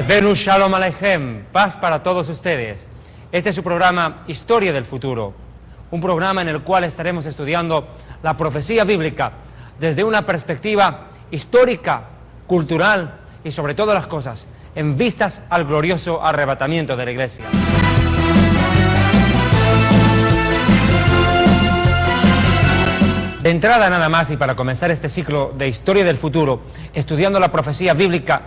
Rabbeinu Shalom Aleichem, paz para todos ustedes. Este es su programa Historia del Futuro, un programa en el cual estaremos estudiando la profecía bíblica desde una perspectiva histórica, cultural y sobre todas las cosas, en vistas al glorioso arrebatamiento de la Iglesia. De entrada nada más, y para comenzar este ciclo de Historia del Futuro, estudiando la profecía bíblica,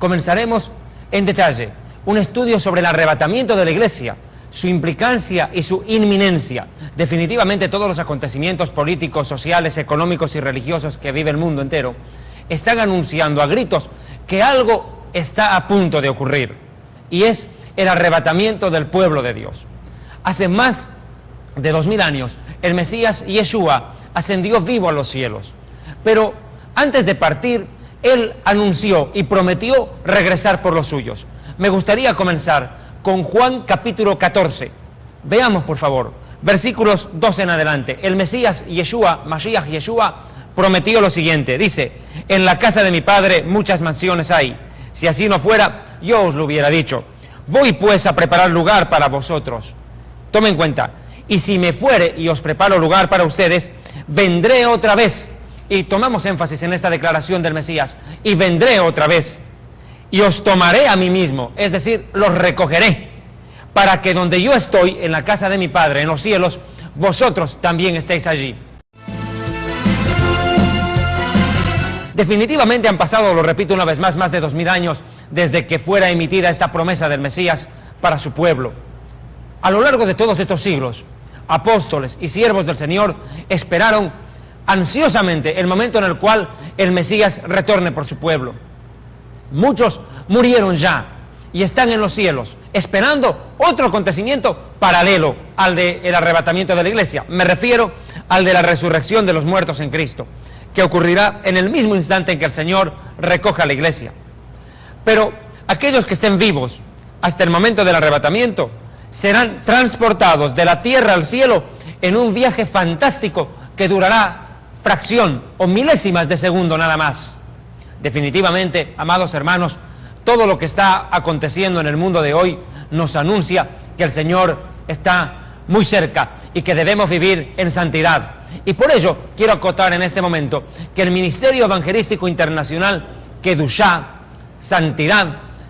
comenzaremos en detalle un estudio sobre el arrebatamiento de la Iglesia, su implicancia y su inminencia. Definitivamente todos los acontecimientos políticos, sociales, económicos y religiosos que vive el mundo entero están anunciando a gritos que algo está a punto de ocurrir, y es el arrebatamiento del pueblo de Dios. Hace más de 2000 años, el Mesías Yeshua ascendió vivo a los cielos, pero antes de partir, Él anunció y prometió regresar por los suyos. Me gustaría comenzar con Juan capítulo 14. Veamos, por favor, versículos 12 en adelante. El Mesías Yeshua, Mashiach Yeshua, prometió lo siguiente. Dice: en la casa de mi Padre muchas mansiones hay. Si así no fuera, yo os lo hubiera dicho. Voy pues a preparar lugar para vosotros. Tomen en cuenta: y si me fuere y os preparo lugar para ustedes, vendré otra vez. Y tomamos énfasis en esta declaración del Mesías: y vendré otra vez, y os tomaré a mí mismo, es decir, los recogeré, para que donde yo estoy, en la casa de mi Padre, en los cielos, vosotros también estéis allí. Definitivamente han pasado, lo repito una vez más de 2000 años desde que fuera emitida esta promesa del Mesías para su pueblo. A lo largo de todos estos siglos, apóstoles y siervos del Señor esperaron ansiosamente el momento en el cual el Mesías retorne por su pueblo. Muchos murieron ya y están en los cielos esperando otro acontecimiento paralelo al del arrebatamiento de la Iglesia. Me refiero al de la resurrección de los muertos en Cristo, que ocurrirá en el mismo instante en que el Señor recoja a la Iglesia. Pero aquellos que estén vivos hasta el momento del arrebatamiento serán transportados de la tierra al cielo en un viaje fantástico que durará fracción o milésimas de segundo nada más. Definitivamente, amados hermanos, todo lo que está aconteciendo en el mundo de hoy nos anuncia que el Señor está muy cerca y que debemos vivir en santidad. Y por ello quiero acotar en este momento que el Ministerio Evangelístico Internacional Kedushá, Santidad,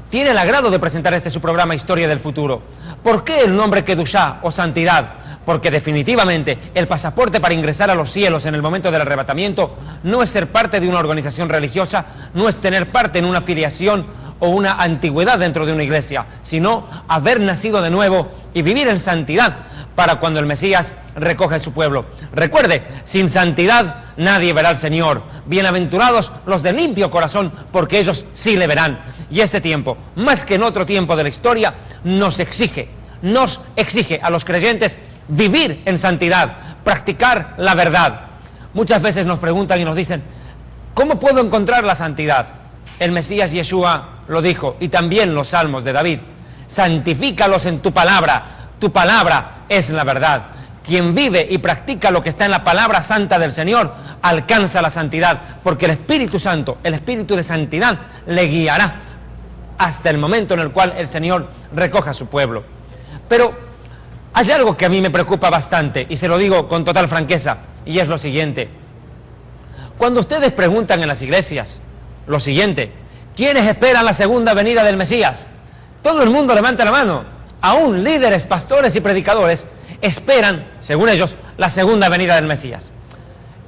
tiene el agrado de presentar su programa Historia del Futuro. ¿Por qué el nombre Kedushá o Santidad? Porque definitivamente el pasaporte para ingresar a los cielos en el momento del arrebatamiento no es ser parte de una organización religiosa, no es tener parte en una filiación o una antigüedad dentro de una iglesia, sino haber nacido de nuevo y vivir en santidad para cuando el Mesías recoge a su pueblo. Recuerde, sin santidad nadie verá al Señor. Bienaventurados los de limpio corazón, porque ellos sí le verán. Y este tiempo, más que en otro tiempo de la historia, nos exige a los creyentes vivir en santidad, practicar la verdad. Muchas veces nos preguntan y nos dicen: ¿cómo puedo encontrar la santidad? El Mesías Yeshua lo dijo, y también los salmos de David: santifícalos en tu palabra es la verdad. Quien vive y practica lo que está en la palabra santa del Señor alcanza la santidad, porque el Espíritu Santo, el Espíritu de santidad, le guiará hasta el momento en el cual el Señor recoja a su pueblo. Pero hay algo que a mí me preocupa bastante, y se lo digo con total franqueza, y es lo siguiente. Cuando ustedes preguntan en las iglesias lo siguiente: ¿quiénes esperan la segunda venida del Mesías? Todo el mundo levanta la mano. Aún líderes, pastores y predicadores esperan, según ellos, la segunda venida del Mesías.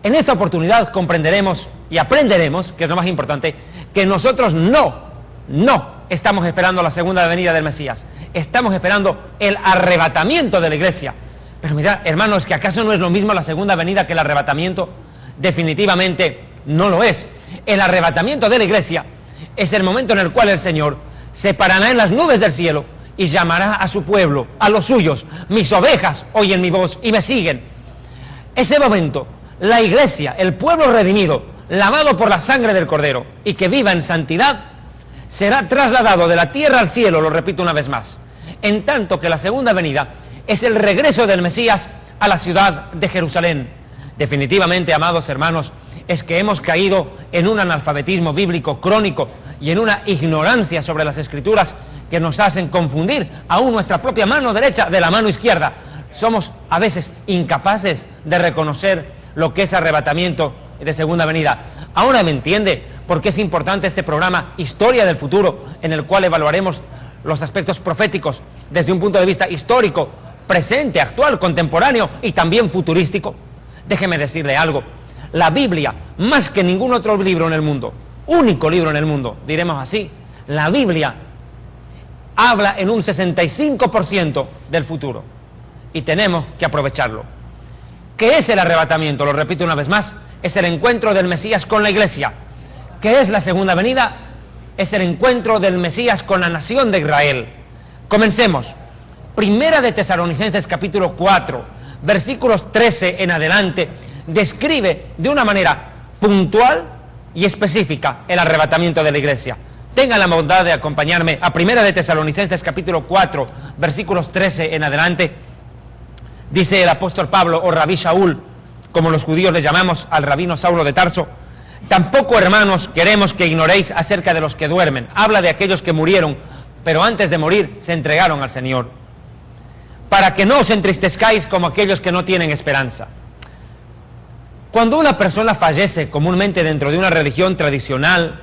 En esta oportunidad comprenderemos y aprenderemos, que es lo más importante, que nosotros no estamos esperando la segunda venida del Mesías. Estamos esperando el arrebatamiento de la Iglesia. Pero mira, hermanos, ¿que acaso no es lo mismo la segunda venida que el arrebatamiento? Definitivamente no lo es. El arrebatamiento de la Iglesia es el momento en el cual el Señor se parará en las nubes del cielo y llamará a su pueblo, a los suyos: mis ovejas oyen mi voz y me siguen. Ese momento, la Iglesia, el pueblo redimido, lavado por la sangre del Cordero y que viva en santidad, será trasladado de la tierra al cielo, lo repito una vez más, en tanto que la segunda venida es el regreso del Mesías a la ciudad de Jerusalén. Definitivamente, amados hermanos, es que hemos caído en un analfabetismo bíblico crónico y en una ignorancia sobre las Escrituras que nos hacen confundir aún nuestra propia mano derecha de la mano izquierda. Somos a veces incapaces de reconocer lo que es arrebatamiento de segunda venida. Ahora me entiende por qué es importante este programa Historia del Futuro, en el cual evaluaremos los aspectos proféticos desde un punto de vista histórico, presente, actual, contemporáneo y también futurístico. Déjeme decirle algo. La Biblia, más que ningún otro libro en el mundo, único libro en el mundo, diremos así, la Biblia habla en un 65% del futuro y tenemos que aprovecharlo. ¿Qué es el arrebatamiento? Lo repito una vez más, es el encuentro del Mesías con la iglesia. ¿Qué es la segunda venida? Es el encuentro del Mesías con la nación de Israel. Comencemos. Primera de Tesalonicenses capítulo 4, versículos 13 en adelante, describe de una manera puntual y específica el arrebatamiento de la iglesia. Tengan la bondad de acompañarme a Primera de Tesalonicenses capítulo 4, versículos 13 en adelante. Dice el apóstol Pablo, o Rabí Shaul, como los judíos le llamamos al rabino Saulo de Tarso: tampoco, hermanos, queremos que ignoréis acerca de los que duermen. Habla de aquellos que murieron, pero antes de morir se entregaron al Señor, para que no os entristezcáis como aquellos que no tienen esperanza. Cuando una persona fallece comúnmente dentro de una religión tradicional,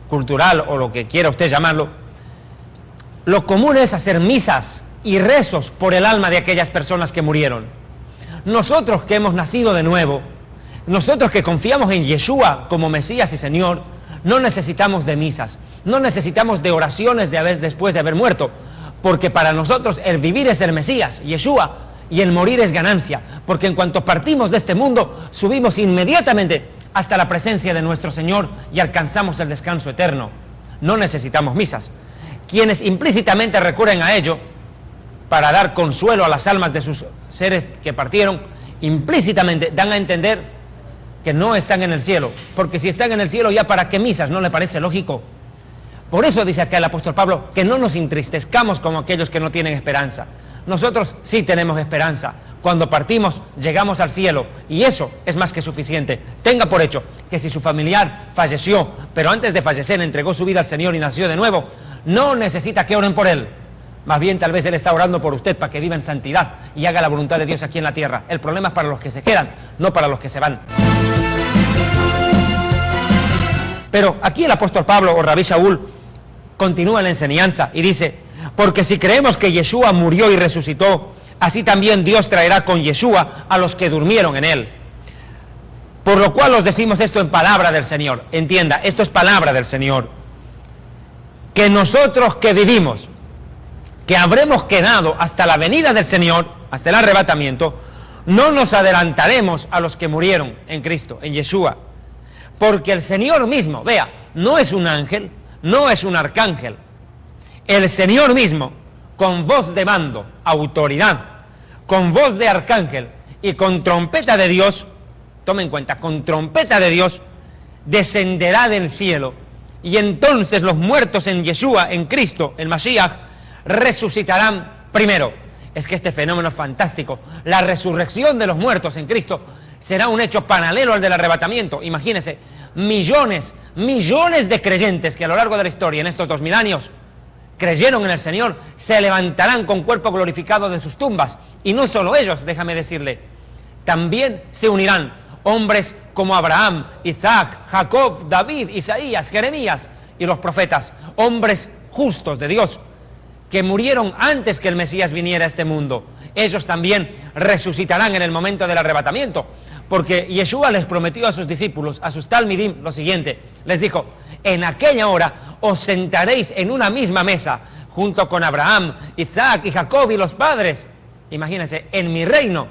cultural o lo que quiera usted llamarlo, lo común es hacer misas y rezos por el alma de aquellas personas que murieron. Nosotros que hemos nacido de nuevo, nosotros que confiamos en Yeshua como Mesías y Señor, no necesitamos de misas, no necesitamos de oraciones después de haber muerto, porque para nosotros el vivir es el Mesías, Yeshua, y el morir es ganancia, porque en cuanto partimos de este mundo, subimos inmediatamente hasta la presencia de nuestro Señor y alcanzamos el descanso eterno. No necesitamos misas. Quienes implícitamente recurren a ello para dar consuelo a las almas de sus seres que partieron, implícitamente dan a entender que no están en el cielo, porque si están en el cielo, ya para qué misas, ¿no le parece lógico? Por eso dice acá el apóstol Pablo que no nos entristezcamos como aquellos que no tienen esperanza. Nosotros sí tenemos esperanza. Cuando partimos, llegamos al cielo, y eso es más que suficiente. Tenga por hecho que si su familiar falleció, pero antes de fallecer entregó su vida al Señor y nació de nuevo, no necesita que oren por él. Más bien, tal vez Él está orando por usted para que viva en santidad y haga la voluntad de Dios aquí en la tierra. El problema es para los que se quedan, no para los que se van. Pero aquí el apóstol Pablo, o Rabí Shaul, continúa la enseñanza y dice: porque si creemos que Yeshua murió y resucitó, así también Dios traerá con Yeshua a los que durmieron en Él. Por lo cual os decimos esto en palabra del Señor. Entienda, esto es palabra del Señor. Que nosotros que vivimos, que habremos quedado hasta la venida del Señor, hasta el arrebatamiento, no nos adelantaremos a los que murieron en Cristo, en Yeshua. Porque el Señor mismo, vea, no es un ángel, no es un arcángel. El Señor mismo, con voz de mando, autoridad, con voz de arcángel y con trompeta de Dios, tome en cuenta, con trompeta de Dios, descenderá del cielo. Y entonces los muertos en Yeshua, en Cristo, el Mashiach, resucitarán primero. Es que este fenómeno es fantástico. La resurrección de los muertos en Cristo será un hecho paralelo al del arrebatamiento. Imagínense, millones de creyentes que a lo largo de la historia, en estos 2000 años, creyeron en el Señor, se levantarán con cuerpo glorificado de sus tumbas. Y no solo ellos, déjame decirle, también se unirán hombres como Abraham, Isaac, Jacob, David, Isaías, Jeremías y los profetas, hombres justos de Dios, que murieron antes que el Mesías viniera a este mundo. Ellos también resucitarán en el momento del arrebatamiento, porque Yeshua les prometió a sus discípulos, a sus talmidim, lo siguiente: les dijo: en aquella hora os sentaréis en una misma mesa, junto con Abraham, Isaac y Jacob y los padres. Imagínense, en mi reino.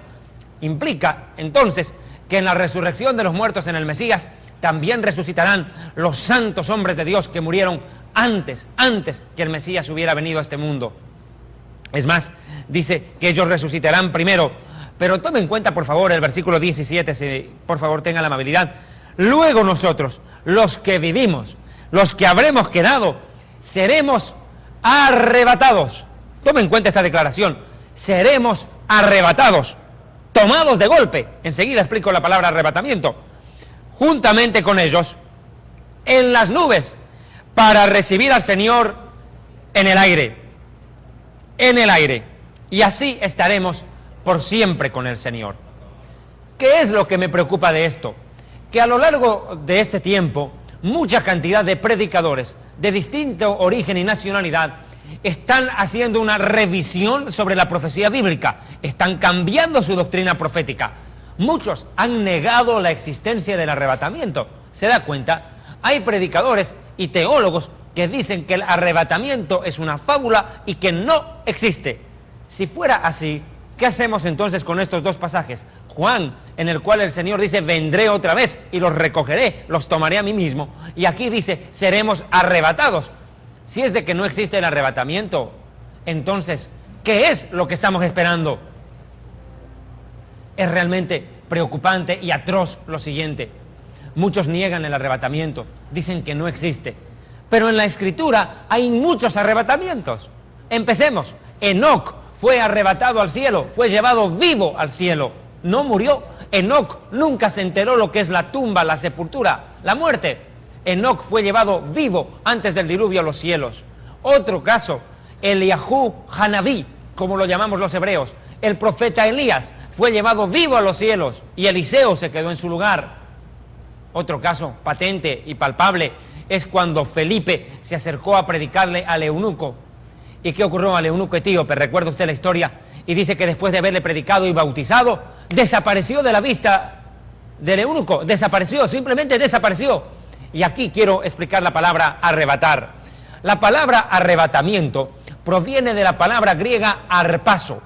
Implica entonces que en la resurrección de los muertos en el Mesías también resucitarán los santos hombres de Dios que murieron antes que el Mesías hubiera venido a este mundo. Es más, dice que ellos resucitarán primero. Pero tome en cuenta, por favor, el versículo 17, si por favor tenga la amabilidad. Luego nosotros, los que vivimos, los que habremos quedado, seremos arrebatados. Tome en cuenta esta declaración: seremos arrebatados, tomados de golpe. Enseguida explico la palabra arrebatamiento. juntamente con ellos en las nubes para recibir al Señor en el aire. En el aire. Y así estaremos por siempre con el Señor. ¿Qué es lo que me preocupa de esto? Que a lo largo de este tiempo, mucha cantidad de predicadores de distinto origen y nacionalidad están haciendo una revisión sobre la profecía bíblica, están cambiando su doctrina profética. Muchos han negado la existencia del arrebatamiento. ¿Se da cuenta? Hay predicadores y teólogos que dicen que el arrebatamiento es una fábula y que no existe. Si fuera así, ¿qué hacemos entonces con estos dos pasajes? Juan, en el cual el Señor dice, vendré otra vez y los recogeré, los tomaré a mí mismo. Y aquí dice, seremos arrebatados. Si es de que no existe el arrebatamiento, entonces, ¿qué es lo que estamos esperando? Es realmente preocupante y atroz lo siguiente. Muchos niegan el arrebatamiento, dicen que no existe. Pero en la Escritura hay muchos arrebatamientos. Empecemos. Enoc fue arrebatado al cielo, fue llevado vivo al cielo. No murió. Enoc nunca se enteró lo que es la tumba, la sepultura, la muerte. Enoc fue llevado vivo antes del diluvio a los cielos. Otro caso, Eliahu Hanabí, como lo llamamos los hebreos, el profeta Elías, fue llevado vivo a los cielos y Eliseo se quedó en su lugar. Otro caso patente y palpable es cuando Felipe se acercó a predicarle al eunuco. ¿Y qué ocurrió al eunuco etíope? ¿Recuerda usted la historia? Y dice que después de haberle predicado y bautizado, desapareció de la vista del eunuco, desapareció, simplemente desapareció. Y aquí quiero explicar la palabra arrebatar. La palabra arrebatamiento proviene de la palabra griega arpazo.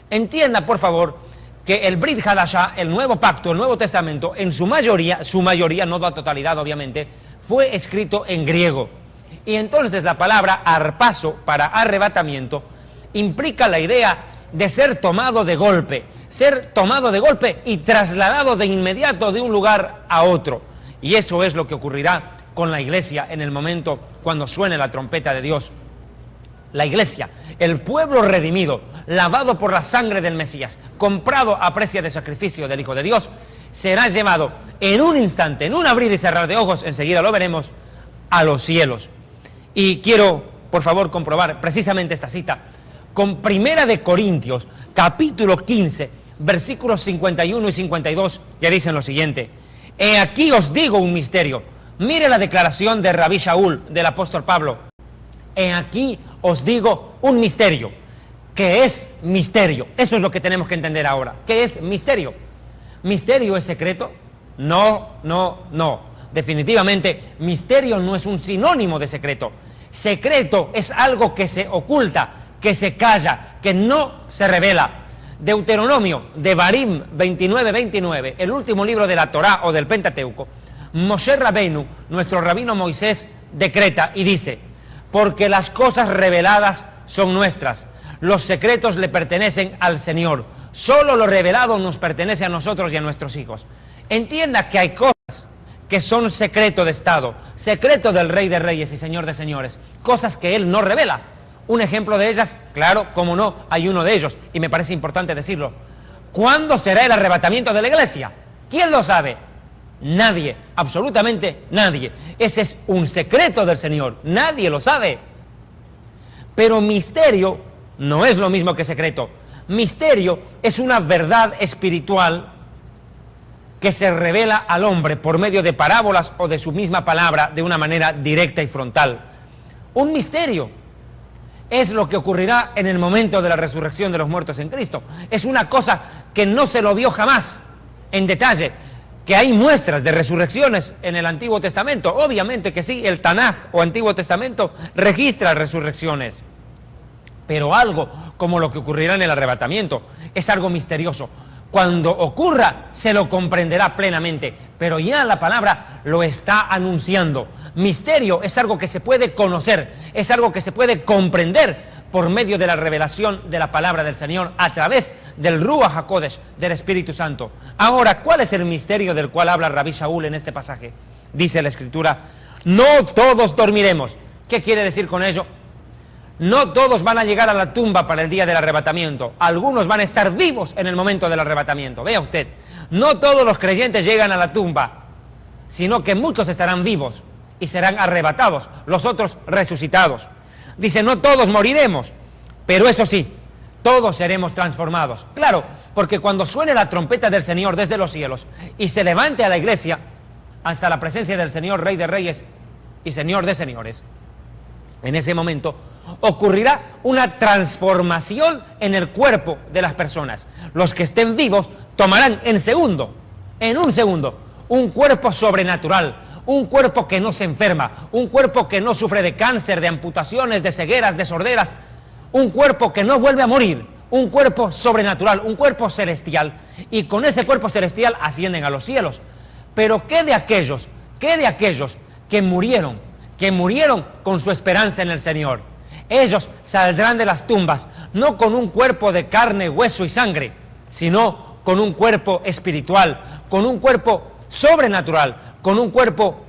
Entienda, por favor, que el Brit Hadashah, el Nuevo Pacto, el Nuevo Testamento, en su mayoría, no la totalidad obviamente, fue escrito en griego. Y entonces la palabra arpazo, para arrebatamiento, implica la idea de ser tomado de golpe y trasladado de inmediato de un lugar a otro. Y eso es lo que ocurrirá con la iglesia en el momento cuando suene la trompeta de Dios. La iglesia, el pueblo redimido, lavado por la sangre del Mesías, comprado a precio de sacrificio del Hijo de Dios, será llevado en un instante, en un abrir y cerrar de ojos, enseguida lo veremos, a los cielos. Y quiero, por favor, comprobar precisamente esta cita con Primera de Corintios, capítulo 15, versículos 51 y 52, que dicen lo siguiente: he aquí os digo un misterio. Mire la declaración de Rabí Shaul, del apóstol Pablo. He aquí os digo un misterio. ¿Qué es misterio? Eso es lo que tenemos que entender ahora. ¿Qué es misterio? ¿Misterio es secreto? No. Definitivamente, misterio no es un sinónimo de secreto. Secreto es algo que se oculta, que se calla, que no se revela. Deuteronomio, Devarim 29:29, el último libro de la Torá o del Pentateuco, Moshe Rabbeinu, nuestro rabino Moisés, decreta y dice: porque las cosas reveladas son nuestras, los secretos le pertenecen al Señor, solo lo revelado nos pertenece a nosotros y a nuestros hijos. Entienda que hay cosas que son secreto de Estado, secreto del Rey de Reyes y Señor de Señores, cosas que Él no revela. Un ejemplo de ellas, claro, como no, hay uno de ellos, y me parece importante decirlo. ¿Cuándo será el arrebatamiento de la iglesia? ¿Quién lo sabe? Nadie, absolutamente nadie. Ese es un secreto del Señor, nadie lo sabe. Pero misterio no es lo mismo que secreto. Misterio es una verdad espiritual que se revela al hombre por medio de parábolas o de su misma palabra de una manera directa y frontal. Un misterio es lo que ocurrirá en el momento de la resurrección de los muertos en Cristo. Es una cosa que no se lo vio jamás en detalle, que hay muestras de resurrecciones en el Antiguo Testamento. Obviamente que sí, el Tanaj o Antiguo Testamento registra resurrecciones. Pero algo como lo que ocurrirá en el arrebatamiento es algo misterioso. Cuando ocurra, se lo comprenderá plenamente, pero ya la palabra lo está anunciando. Misterio es algo que se puede conocer, es algo que se puede comprender por medio de la revelación de la palabra del Señor a través del Ruach HaKodesh, del Espíritu Santo. Ahora, ¿cuál es el misterio del cual habla Rabí Shaul en este pasaje? Dice la Escritura: no todos dormiremos. ¿Qué quiere decir con ello? No todos van a llegar a la tumba para el día del arrebatamiento. Algunos van a estar vivos en el momento del arrebatamiento. Vea usted, no todos los creyentes llegan a la tumba. sino que muchos estarán vivos y serán arrebatados, los otros resucitados. Dice, no todos moriremos, pero eso sí, todos seremos transformados. Claro, porque cuando suene la trompeta del Señor desde los cielos y se levante a la iglesia hasta la presencia del Señor, Rey de Reyes y Señor de Señores, en ese momento ocurrirá una transformación en el cuerpo de las personas. Los que estén vivos tomarán en un segundo, un cuerpo sobrenatural, un cuerpo que no se enferma, un cuerpo que no sufre de cáncer, de amputaciones, de cegueras, de sorderas, un cuerpo que no vuelve a morir, un cuerpo sobrenatural, un cuerpo celestial, y con ese cuerpo celestial ascienden a los cielos. Pero ¿qué de aquellos que murieron con su esperanza en el Señor? Ellos saldrán de las tumbas, no con un cuerpo de carne, hueso y sangre, sino con un cuerpo espiritual, con un cuerpo sobrenatural, con un cuerpo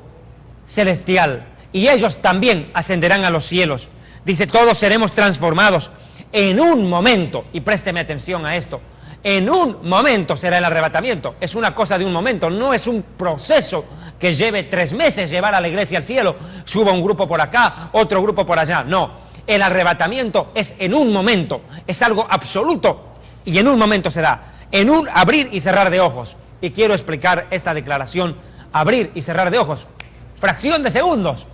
celestial. Y ellos también ascenderán a los cielos. Dice, todos seremos transformados en un momento, y présteme atención a esto, en un momento será el arrebatamiento. Es una cosa de un momento, no es un proceso que lleve 3 meses llevar a la iglesia al cielo, suba un grupo por acá, otro grupo por allá. No, el arrebatamiento es en un momento, es algo absoluto, y en un momento será, en un abrir y cerrar de ojos. Y quiero explicar esta declaración, abrir y cerrar de ojos, fracción de segundos.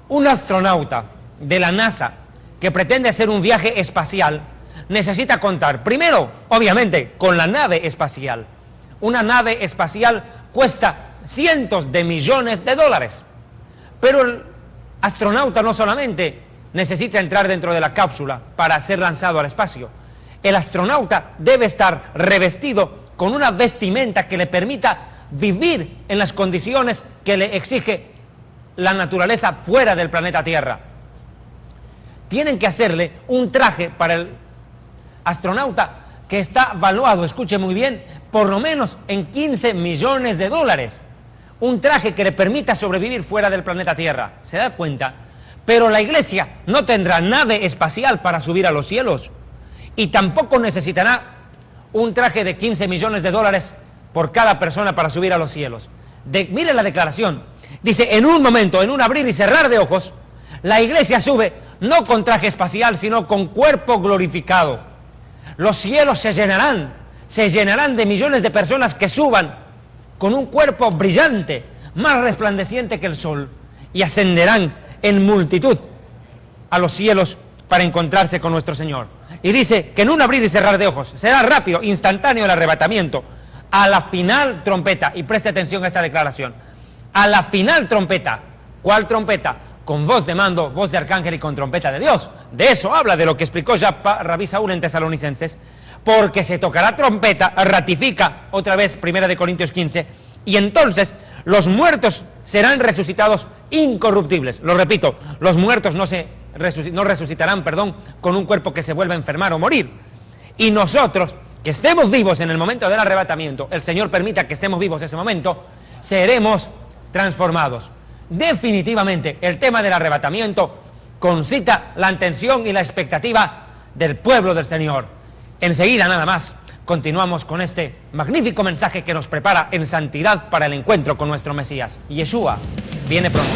Un astronauta de la NASA que pretende hacer un viaje espacial necesita contar, primero, obviamente, con la nave espacial. Una nave espacial cuesta cientos de millones de dólares. Pero el astronauta no solamente necesita entrar dentro de la cápsula para ser lanzado al espacio. El astronauta debe estar revestido con una vestimenta que le permita vivir en las condiciones que le exige la naturaleza fuera del planeta Tierra. Tienen que hacerle un traje para el astronauta que está valuado, escuche muy bien, por lo menos en 15 millones de dólares. Un traje que le permita sobrevivir fuera del planeta Tierra. ¿Se da cuenta? Pero la iglesia no tendrá nave espacial para subir a los cielos. Y tampoco necesitará un traje de 15 millones de dólares por cada persona para subir a los cielos. Mire la declaración. Dice, en un momento, en un abrir y cerrar de ojos, la iglesia sube no con traje espacial, sino con cuerpo glorificado. Los cielos se llenarán de millones de personas que suban con un cuerpo brillante, más resplandeciente que el sol, y ascenderán en multitud a los cielos para encontrarse con nuestro Señor. Y dice que en un abrir y cerrar de ojos será rápido, instantáneo el arrebatamiento, a la final trompeta. Y preste atención a esta declaración: a la final trompeta. ¿Cuál trompeta? Con voz de mando, voz de arcángel y con trompeta de Dios. De eso habla, de lo que explicó ya Rabí Saúl en Tesalonicenses. Porque se tocará trompeta, ratifica otra vez 1 Corintios 15, y entonces los muertos serán resucitados incorruptibles. Lo repito, los muertos no resucitarán, con un cuerpo que se vuelva a enfermar o morir. Y nosotros, que estemos vivos en el momento del arrebatamiento, el Señor permita que estemos vivos en ese momento, seremos transformados. Definitivamente, el tema del arrebatamiento concita la atención y la expectativa del pueblo del Señor. Enseguida, nada más, continuamos con este magnífico mensaje que nos prepara en santidad para el encuentro con nuestro Mesías. Yeshua viene pronto.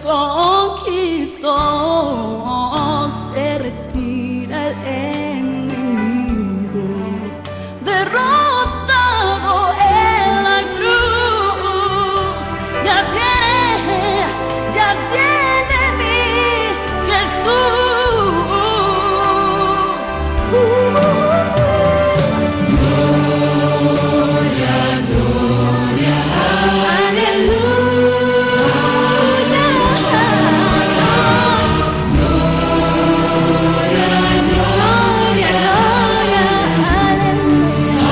conquistó, se retira el enemigo, derrotado en la cruz. Ya viene mi Jesús. Gloria, gloria, aleluya. Gloria, gloria, gloria, aleluya.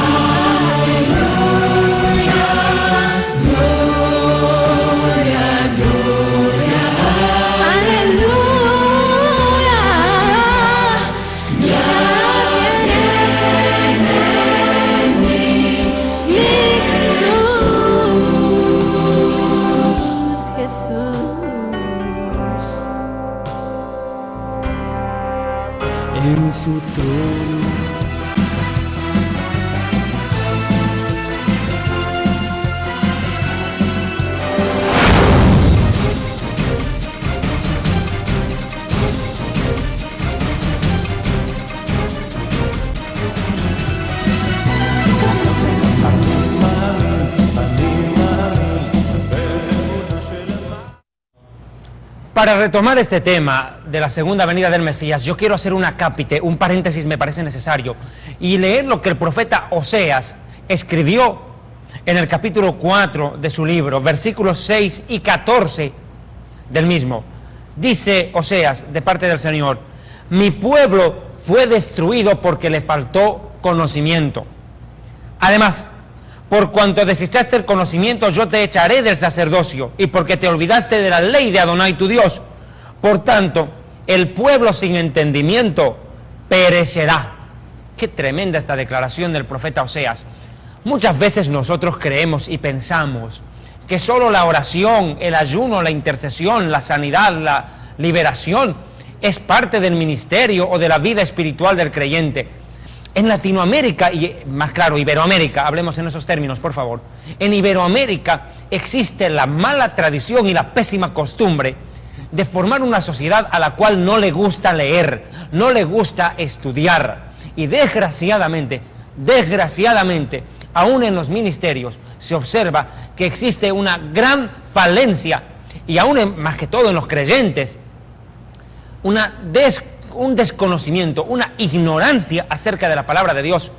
Gloria, gloria, aleluya. Ya viene mi Jesús, Jesús. En su trono. Para retomar este tema de la segunda venida del Mesías, yo quiero hacer un acápite, un paréntesis me parece necesario, y leer lo que el profeta Oseas escribió en el capítulo 4 de su libro, versículos 6 y 14 del mismo. Dice Oseas, de parte del Señor: mi pueblo fue destruido porque le faltó conocimiento. Además, por cuanto desechaste el conocimiento, yo te echaré del sacerdocio, y porque te olvidaste de la ley de Adonai tu Dios. Por tanto, el pueblo sin entendimiento perecerá. Qué tremenda esta declaración del profeta Oseas. Muchas veces nosotros creemos y pensamos que solo la oración, el ayuno, la intercesión, la sanidad, la liberación es parte del ministerio o de la vida espiritual del creyente. En Latinoamérica, y más claro, Iberoamérica, hablemos en esos términos, por favor. En Iberoamérica existe la mala tradición y la pésima costumbre de formar una sociedad a la cual no le gusta leer, no le gusta estudiar. Y desgraciadamente, aún en los ministerios se observa que existe una gran falencia, y aún más que todo en los creyentes, un desconocimiento, una ignorancia acerca de la palabra de Dios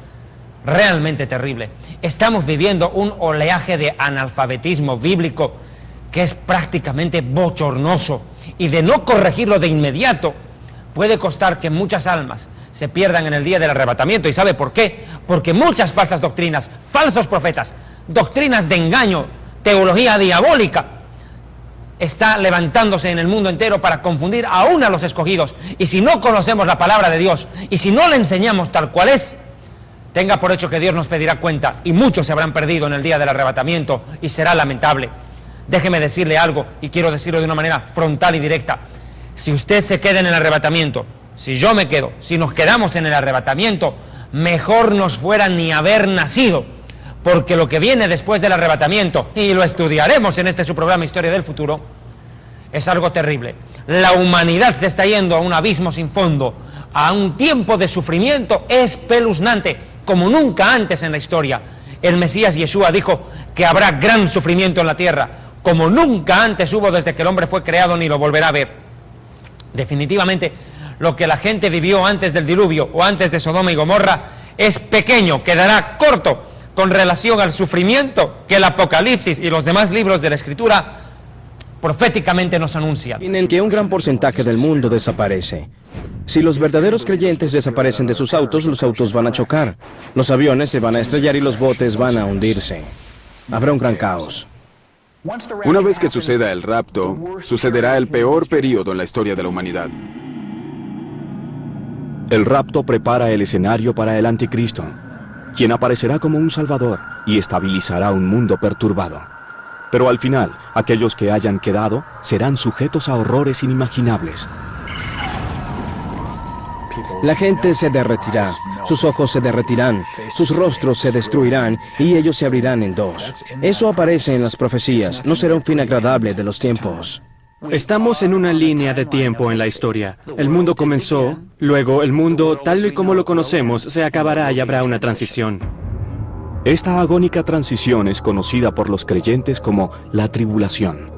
realmente terrible. Estamos viviendo un oleaje de analfabetismo bíblico que es prácticamente bochornoso, y de no corregirlo de inmediato puede costar que muchas almas se pierdan en el día del arrebatamiento. ¿Y sabe por qué? Porque muchas falsas doctrinas, falsos profetas, doctrinas de engaño, teología diabólica está levantándose en el mundo entero para confundir aún a los escogidos. Y si no conocemos la palabra de Dios, y si no la enseñamos tal cual es, tenga por hecho que Dios nos pedirá cuenta, y muchos se habrán perdido en el día del arrebatamiento, y será lamentable. Déjeme decirle algo, y quiero decirlo de una manera frontal y directa. Si usted se queda en el arrebatamiento, si yo me quedo, si nos quedamos en el arrebatamiento, mejor nos fuera ni haber nacido, porque lo que viene después del arrebatamiento, y lo estudiaremos en este su programa Historia del Futuro, es algo terrible. La humanidad se está yendo a un abismo sin fondo, a un tiempo de sufrimiento espeluznante, como nunca antes en la historia. El Mesías Yeshua dijo que habrá gran sufrimiento en la tierra, como nunca antes hubo desde que el hombre fue creado, ni lo volverá a ver. Definitivamente, lo que la gente vivió antes del diluvio o antes de Sodoma y Gomorra es pequeño, quedará corto con relación al sufrimiento que el Apocalipsis y los demás libros de la Escritura proféticamente nos anuncian. En el que un gran porcentaje del mundo desaparece. Si los verdaderos creyentes desaparecen de sus autos, los autos van a chocar, los aviones se van a estrellar y los botes van a hundirse. Habrá un gran caos. Una vez que suceda el rapto, sucederá el peor período en la historia de la humanidad. El rapto prepara el escenario para el anticristo, quien aparecerá como un salvador y estabilizará un mundo perturbado. Pero al final, aquellos que hayan quedado serán sujetos a horrores inimaginables. La gente se derretirá, sus ojos se derretirán, sus rostros se destruirán y ellos se abrirán en dos. Eso aparece en las profecías, no será un fin agradable de los tiempos. Estamos en una línea de tiempo en la historia. El mundo comenzó, luego el mundo, tal y como lo conocemos, se acabará y habrá una transición. Esta agónica transición es conocida por los creyentes como la tribulación.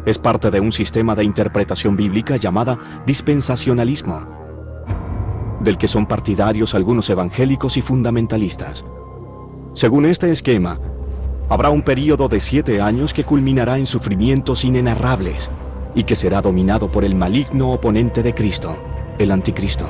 Es parte de un sistema de interpretación bíblica llamada dispensacionalismo, del que son partidarios algunos evangélicos y fundamentalistas. Según este esquema, habrá un período de 7 años que culminará en sufrimientos inenarrables y que será dominado por el maligno oponente de Cristo, el Anticristo.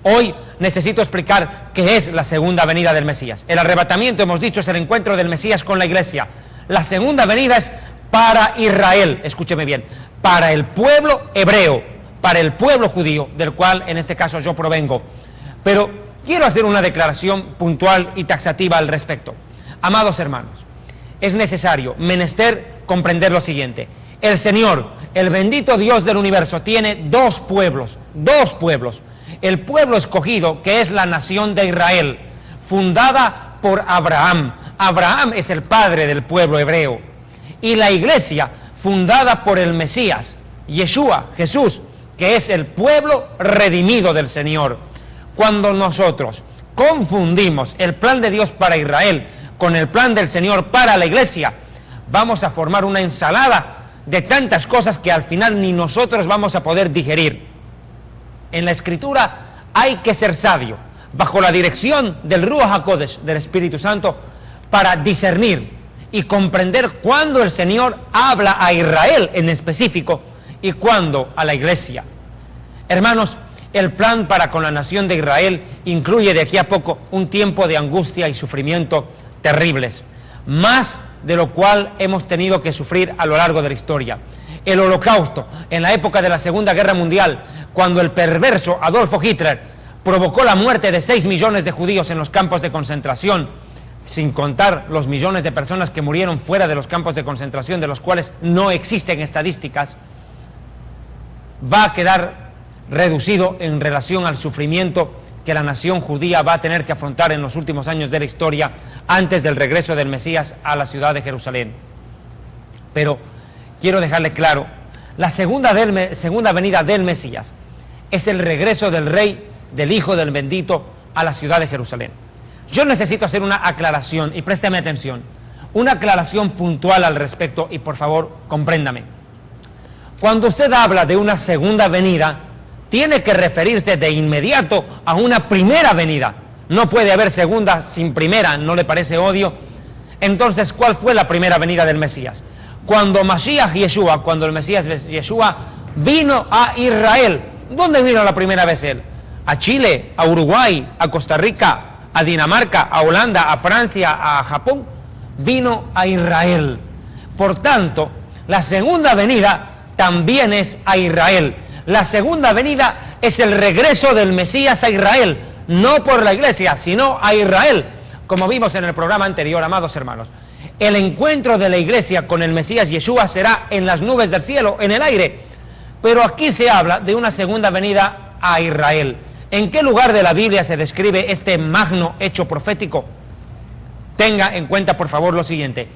Hoy necesito explicar qué es la segunda venida del Mesías. El arrebatamiento, hemos dicho, es el encuentro del Mesías con la iglesia. La segunda venida es para Israel, escúcheme bien, para el pueblo hebreo, para el pueblo judío, del cual en este caso yo provengo. Pero quiero hacer una declaración puntual y taxativa al respecto. Amados hermanos, es necesario, menester, comprender lo siguiente. El Señor, el bendito Dios del universo, tiene dos pueblos. El pueblo escogido, que es la nación de Israel, fundada por Abraham. Abraham es el padre del pueblo hebreo. Y la iglesia, fundada por el Mesías, Yeshua, Jesús, que es el pueblo redimido del Señor. Cuando nosotros confundimos el plan de Dios para Israel con el plan del Señor para la iglesia, vamos a formar una ensalada de tantas cosas que al final ni nosotros vamos a poder digerir. En la Escritura hay que ser sabio, bajo la dirección del Ruach HaKodesh, del Espíritu Santo, para discernir y comprender cuándo el Señor habla a Israel en específico y cuándo a la iglesia. Hermanos, el plan para con la nación de Israel incluye de aquí a poco un tiempo de angustia y sufrimiento terribles, más de lo cual hemos tenido que sufrir a lo largo de la historia. El Holocausto, en la época de la Segunda Guerra Mundial, cuando el perverso Adolfo Hitler provocó la muerte de 6 millones de judíos en los campos de concentración, sin contar los millones de personas que murieron fuera de los campos de concentración, de los cuales no existen estadísticas, va a quedar reducido en relación al sufrimiento que la nación judía va a tener que afrontar en los últimos años de la historia, antes del regreso del Mesías a la ciudad de Jerusalén. Pero quiero dejarle claro, la segunda venida del Mesías es el regreso del Rey, del Hijo del Bendito, a la ciudad de Jerusalén. Yo necesito hacer una aclaración, y présteme atención, una aclaración puntual al respecto, y por favor, compréndame. Cuando usted habla de una segunda venida, tiene que referirse de inmediato a una primera venida. No puede haber segunda sin primera, ¿no le parece obvio? Entonces, ¿cuál fue la primera venida del Mesías? Cuando Mashiach Yeshua, cuando el Mesías Yeshua vino a Israel. ¿Dónde vino la primera vez él? ¿A Chile, a Uruguay, a Costa Rica, a Dinamarca, a Holanda, a Francia, a Japón? Vino a Israel. Por tanto, la segunda venida también es a Israel. La segunda venida es el regreso del Mesías a Israel, no por la iglesia, sino a Israel, como vimos en el programa anterior, amados hermanos. El encuentro de la iglesia con el Mesías Yeshua será en las nubes del cielo, en el aire, pero aquí se habla de una segunda venida a Israel. ¿En qué lugar de la Biblia se describe este magno hecho profético? Tenga en cuenta, por favor, lo siguiente.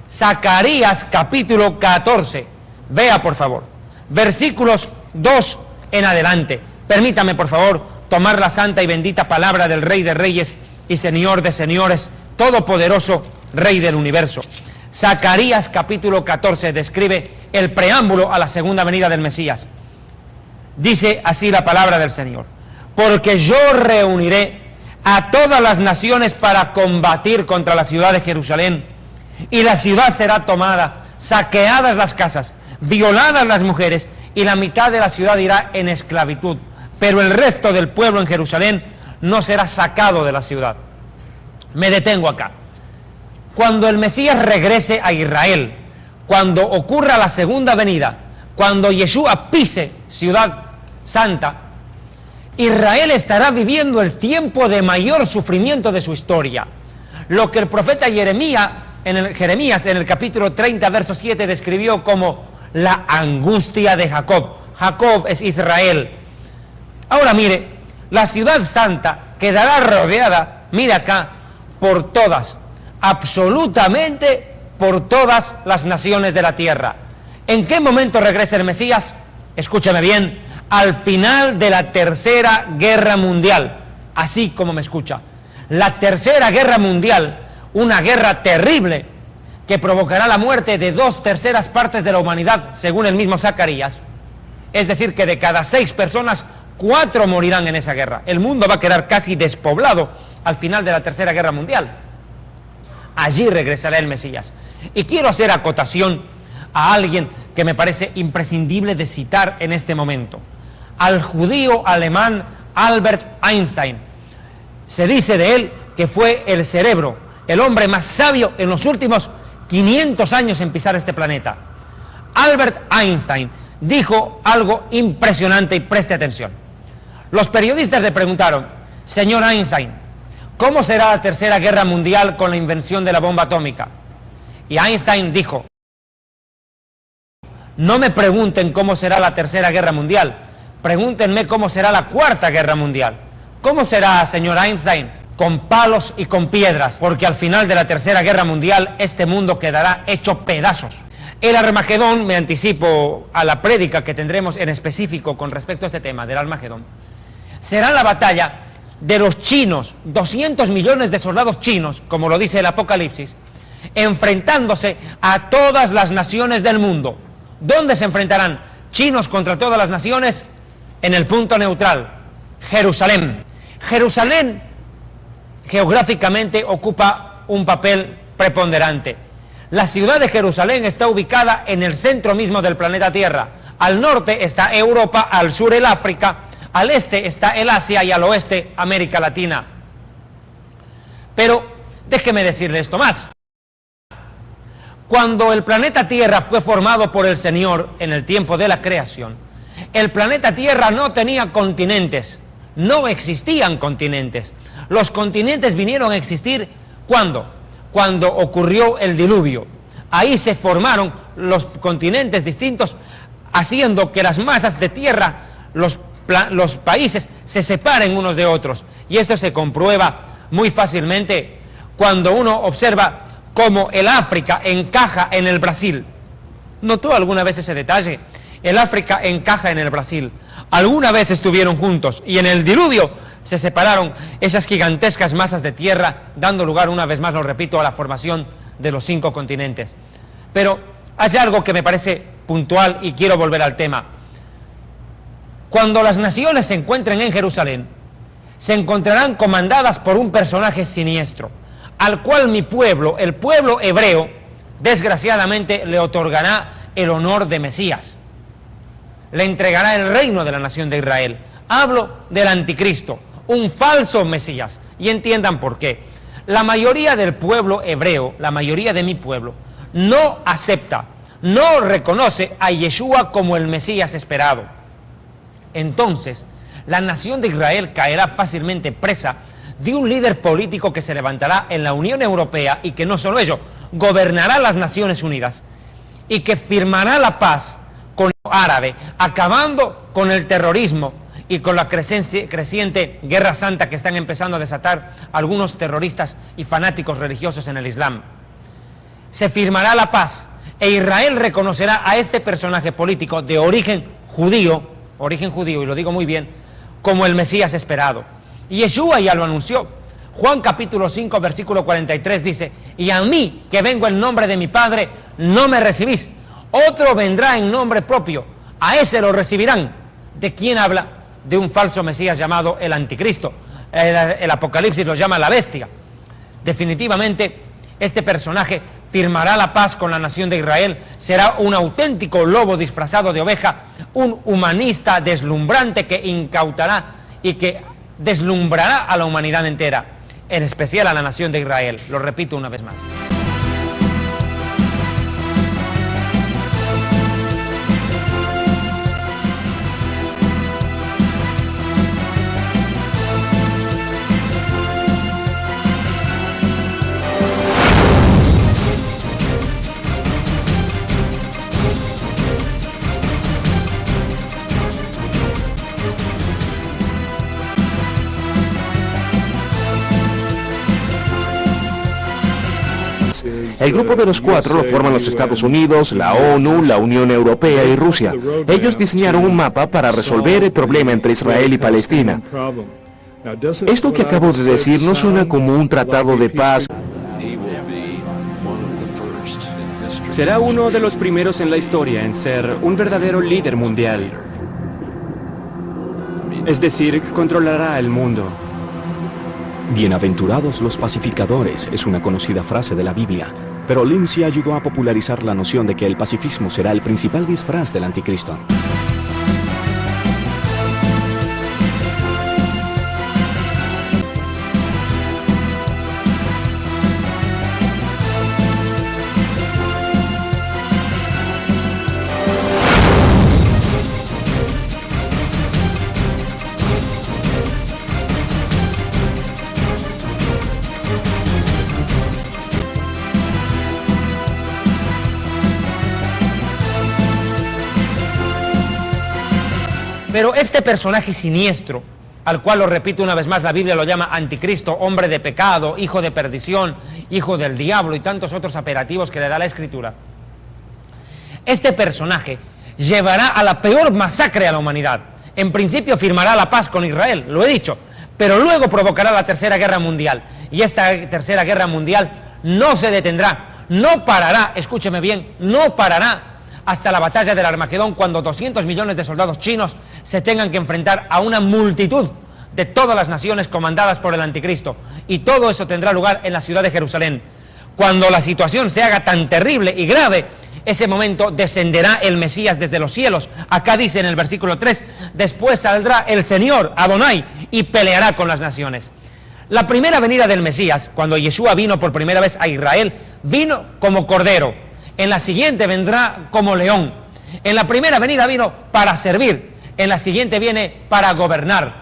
Zacarías capítulo 14. Vea, por favor, versículos 2 en adelante. Permítame, por favor, tomar la santa y bendita palabra del Rey de Reyes y Señor de Señores, todopoderoso Rey del universo. Zacarías capítulo 14 describe el preámbulo a la segunda venida del Mesías. Dice así la palabra del Señor: porque yo reuniré a todas las naciones para combatir contra la ciudad de Jerusalén, y la ciudad será tomada, saqueadas las casas, violadas las mujeres, y la mitad de la ciudad irá en esclavitud, pero el resto del pueblo en Jerusalén no será sacado de la ciudad. Me detengo acá. Cuando el Mesías regrese a Israel, cuando ocurra la segunda venida, cuando Yeshua pise Ciudad Santa, Israel estará viviendo el tiempo de mayor sufrimiento de su historia. Lo que el profeta Jeremías Jeremías, en el capítulo 30, verso 7, describió como la angustia de Jacob. Jacob es Israel. Ahora mire, la ciudad santa quedará rodeada, mire acá, por todas, absolutamente por todas las naciones de la tierra. ¿En qué momento regresa el Mesías? Escúchame bien, al final de la Tercera Guerra Mundial, así como me escucha. La Tercera Guerra Mundial, una guerra terrible que provocará la muerte de 2/3 partes de la humanidad, según el mismo Zacarías. Es decir, que de cada 6 personas, 4 morirán en esa guerra. El mundo va a quedar casi despoblado al final de la Tercera Guerra Mundial. Allí regresará el Mesías. Y quiero hacer acotación a alguien que me parece imprescindible de citar en este momento. Al judío alemán Albert Einstein. Se dice de él que fue el cerebro, el hombre más sabio en los últimos 500 años en pisar este planeta. Albert Einstein dijo algo impresionante y preste atención. Los periodistas le preguntaron: señor Einstein, ¿cómo será la Tercera Guerra Mundial con la invención de la bomba atómica? Y Einstein dijo: no me pregunten cómo será la Tercera Guerra Mundial, pregúntenme cómo será la Cuarta Guerra Mundial. ¿Cómo será, señor Einstein? Con palos y con piedras, porque al final de la Tercera Guerra Mundial este mundo quedará hecho pedazos. El Armagedón, me anticipo a la prédica que tendremos en específico con respecto a este tema del Armagedón, será la batalla de los chinos, 200 millones de soldados chinos, como lo dice el Apocalipsis, enfrentándose a todas las naciones del mundo. ¿Dónde se enfrentarán chinos contra todas las naciones? En el punto neutral, Jerusalén. Jerusalén geográficamente ocupa un papel preponderante. La ciudad de Jerusalén está ubicada en el centro mismo del planeta Tierra. Al norte está Europa, al sur el África, al este está el Asia y al oeste América Latina. Pero déjeme decirle esto más. Cuando el planeta Tierra fue formado por el Señor en el tiempo de la creación, el planeta Tierra no tenía continentes, no existían continentes. Los continentes vinieron a existir ¿cuándo? Cuando ocurrió el diluvio. Ahí se formaron los continentes distintos, haciendo que las masas de tierra, los países se separen unos de otros. Y esto se comprueba muy fácilmente cuando uno observa cómo el África encaja en el Brasil. ¿Notó alguna vez ese detalle? El África encaja en el Brasil. Alguna vez estuvieron juntos y en el diluvio se separaron esas gigantescas masas de tierra, dando lugar, una vez más lo repito, a la formación de los 5 continentes. Pero hay algo que me parece puntual y quiero volver al tema. Cuando las naciones se encuentren en Jerusalén, se encontrarán comandadas por un personaje siniestro, al cual mi pueblo, el pueblo hebreo, desgraciadamente le otorgará el honor de Mesías. Le entregará el reino de la nación de Israel. Hablo del anticristo, un falso Mesías. Y entiendan por qué. La mayoría del pueblo hebreo, la mayoría de mi pueblo, no acepta, no reconoce a Yeshua como el Mesías esperado. Entonces, la nación de Israel caerá fácilmente presa de un líder político que se levantará en la Unión Europea y que no solo ello, gobernará las Naciones Unidas y que firmará la paz con el árabe, acabando con el terrorismo y con la creciente guerra santa que están empezando a desatar algunos terroristas y fanáticos religiosos en el Islam. Se firmará la paz e Israel reconocerá a este personaje político de origen judío, y lo digo muy bien, como el Mesías esperado. Y Yeshua ya lo anunció. Juan capítulo 5 versículo 43 dice: y a mí, que vengo en nombre de mi Padre, no me recibís. Otro vendrá en nombre propio, a ese lo recibirán. ¿De quién habla? De un falso Mesías llamado el Anticristo. El Apocalipsis lo llama la bestia. Definitivamente, este personaje firmará la paz con la nación de Israel, será un auténtico lobo disfrazado de oveja, un humanista deslumbrante que incautará y que deslumbrará a la humanidad entera, en especial a la nación de Israel. Lo repito una vez más. El grupo de los cuatro lo forman los Estados Unidos, la ONU, la Unión Europea y Rusia. Ellos diseñaron un mapa para resolver el problema entre Israel y Palestina. Esto que acabo de decir no suena como un tratado de paz. Será uno de los primeros en la historia en ser un verdadero líder mundial. Es decir, controlará el mundo. Bienaventurados los pacificadores es una conocida frase de la Biblia, pero Lindsay ayudó a popularizar la noción de que el pacifismo será el principal disfraz del anticristo. Pero este personaje siniestro, al cual, lo repito una vez más, la Biblia lo llama anticristo, hombre de pecado, hijo de perdición, hijo del diablo y tantos otros apelativos que le da la Escritura, este personaje llevará a la peor masacre a la humanidad. En principio firmará la paz con Israel, lo he dicho, pero luego provocará la Tercera Guerra Mundial. Y esta Tercera Guerra Mundial no se detendrá, no parará, escúcheme bien, no parará hasta la batalla del Armagedón, cuando 200 millones de soldados chinos se tengan que enfrentar a una multitud de todas las naciones comandadas por el anticristo. Y todo eso tendrá lugar en la ciudad de Jerusalén. Cuando la situación se haga tan terrible y grave, ese momento descenderá el Mesías desde los cielos. Acá dice en el versículo 3, después saldrá el Señor, Adonai, y peleará con las naciones. La primera venida del Mesías, cuando Yeshua vino por primera vez a Israel, vino como cordero. En la siguiente vendrá como león. En la primera venida vino para servir. En la siguiente viene para gobernar.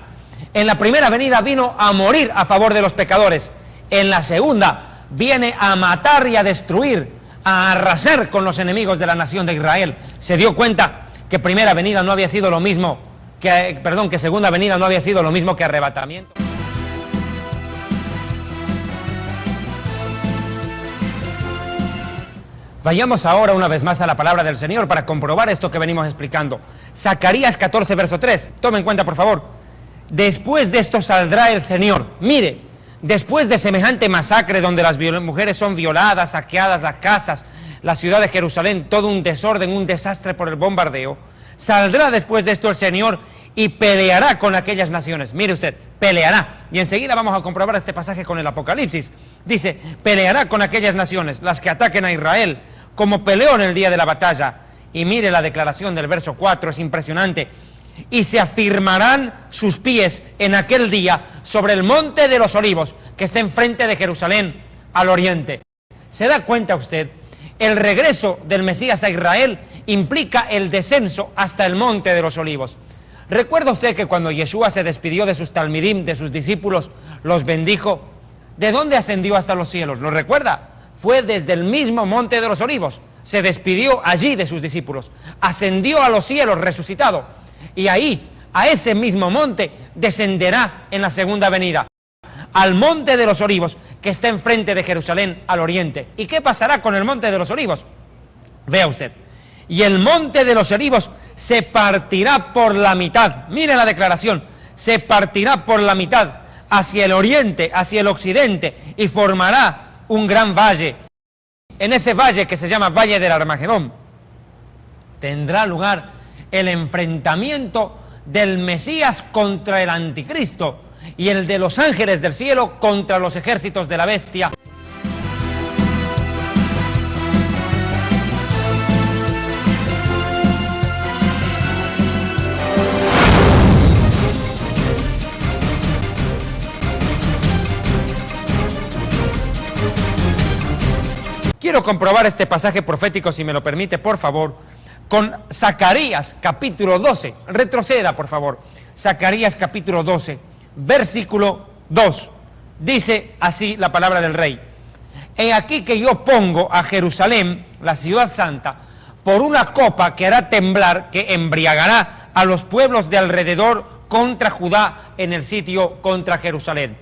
En la primera venida vino a morir a favor de los pecadores. En la segunda viene a matar y a destruir, a arrasar con los enemigos de la nación de Israel. Se dio cuenta que primera venida no había sido lo mismo que segunda venida no había sido lo mismo que arrebatamiento. Vayamos ahora una vez más a la palabra del Señor para comprobar esto que venimos explicando. Zacarías 14, verso 3. Tome en cuenta, por favor. Después de esto saldrá el Señor. Mire, después de semejante masacre donde las mujeres son violadas, saqueadas las casas, la ciudad de Jerusalén, todo un desorden, un desastre por el bombardeo, saldrá después de esto el Señor y peleará con aquellas naciones. Mire usted, peleará. Y enseguida vamos a comprobar este pasaje con el Apocalipsis. Dice, peleará con aquellas naciones, las que ataquen a Israel, como peleó en el día de la batalla. Y mire la declaración del verso 4, es impresionante. Y se afirmarán sus pies en aquel día sobre el monte de los olivos, que está enfrente de Jerusalén, al oriente. ¿Se da cuenta usted? El regreso del Mesías a Israel implica el descenso hasta el monte de los olivos. ¿Recuerda usted que cuando Yeshua se despidió de sus talmidim, de sus discípulos, los bendijo? ¿De dónde ascendió hasta los cielos? ¿Lo recuerda? Fue desde el mismo monte de los olivos. Se despidió allí de sus discípulos. Ascendió a los cielos resucitado. Y ahí, a ese mismo monte, descenderá en la segunda venida. Al monte de los olivos, que está enfrente de Jerusalén, al oriente. ¿Y qué pasará con el monte de los olivos? Vea usted. Y el monte de los olivos se partirá por la mitad. Mire la declaración. Se partirá por la mitad hacia el oriente, hacia el occidente, y formará un gran valle. En ese valle, que se llama Valle del Armagedón, tendrá lugar el enfrentamiento del Mesías contra el anticristo y el de los ángeles del cielo contra los ejércitos de la bestia. Quiero comprobar este pasaje profético, si me lo permite, por favor, con Zacarías capítulo 12. Retroceda, por favor. Zacarías capítulo 12, versículo 2. Dice así la palabra del rey. He aquí que yo pongo a Jerusalén, la ciudad santa, por una copa que hará temblar, que embriagará a los pueblos de alrededor contra Judá en el sitio contra Jerusalén.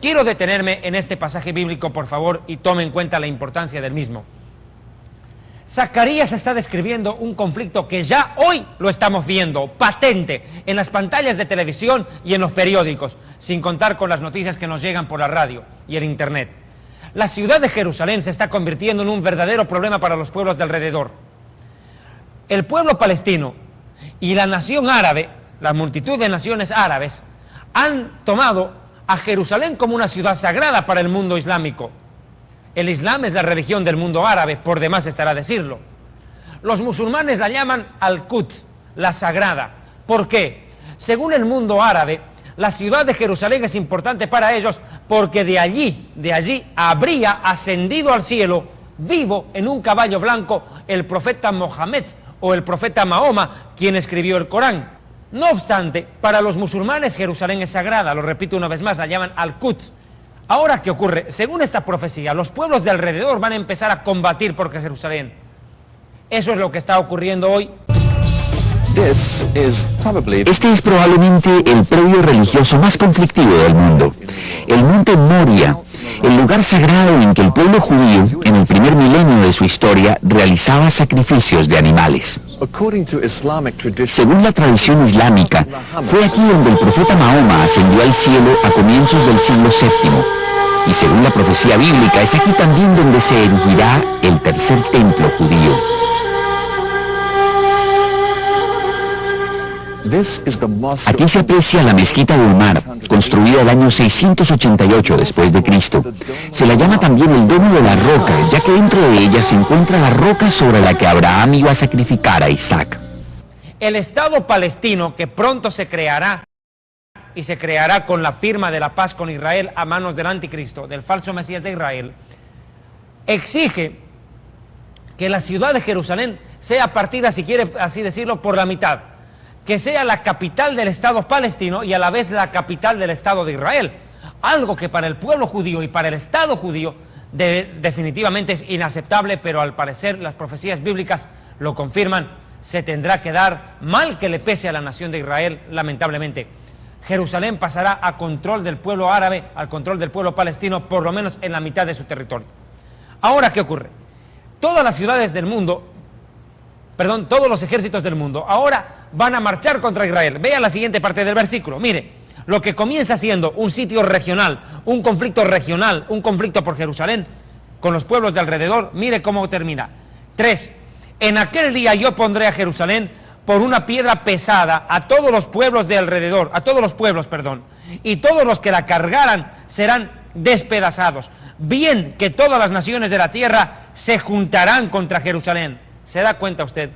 Quiero detenerme en este pasaje bíblico, por favor, y tome en cuenta la importancia del mismo. Zacarías está describiendo un conflicto que ya hoy lo estamos viendo, patente, en las pantallas de televisión y en los periódicos, sin contar con las noticias que nos llegan por la radio y el internet. La ciudad de Jerusalén se está convirtiendo en un verdadero problema para los pueblos de alrededor. El pueblo palestino y la nación árabe, la multitud de naciones árabes, han tomado a Jerusalén como una ciudad sagrada para el mundo islámico. El Islam es la religión del mundo árabe, por demás estará decirlo. Los musulmanes la llaman Al-Quds, la sagrada. ¿Por qué? Según el mundo árabe, la ciudad de Jerusalén es importante para ellos porque de allí habría ascendido al cielo, vivo en un caballo blanco, el profeta Mohammed o el profeta Mahoma, quien escribió el Corán. No obstante, para los musulmanes Jerusalén es sagrada, lo repito una vez más, la llaman Al-Quds. Ahora, ¿qué ocurre? Según esta profecía, los pueblos de alrededor van a empezar a combatir por Jerusalén. Eso es lo que está ocurriendo hoy. Este es probablemente el predio religioso más conflictivo del mundo. El monte Moria, el lugar sagrado en que el pueblo judío, en el primer milenio de su historia, realizaba sacrificios de animales. Según la tradición islámica, fue aquí donde el profeta Mahoma ascendió al cielo a comienzos del siglo VII. Y según la profecía bíblica, es aquí también donde se erigirá el tercer templo judío. Aquí se aprecia la mezquita de Umar, construida el año 688 después de Cristo. Se la llama también el Domo de la Roca, ya que dentro de ella se encuentra la roca sobre la que Abraham iba a sacrificar a Isaac. El Estado palestino que pronto se creará, y se creará con la firma de la paz con Israel a manos del anticristo, del falso Mesías de Israel, exige que la ciudad de Jerusalén sea partida, si quiere así decirlo, por la mitad, que sea la capital del Estado palestino y a la vez la capital del Estado de Israel, algo que para el pueblo judío y para el Estado judío definitivamente es inaceptable, pero al parecer las profecías bíblicas lo confirman, se tendrá que dar, mal que le pese a la nación de Israel, lamentablemente. Jerusalén pasará a control del pueblo árabe, al control del pueblo palestino, por lo menos en la mitad de su territorio. Ahora, ¿qué ocurre? Todas las ciudades del mundo, todos los ejércitos del mundo, ahora van a marchar contra Israel. Vean la siguiente parte del versículo. Mire, lo que comienza siendo un sitio regional, un conflicto por Jerusalén, con los pueblos de alrededor, mire cómo termina. 3. En aquel día yo pondré a Jerusalén por una piedra pesada a todos los pueblos de alrededor, y todos los que la cargaran serán despedazados. Bien que todas las naciones de la tierra se juntarán contra Jerusalén. ¿Se da cuenta usted?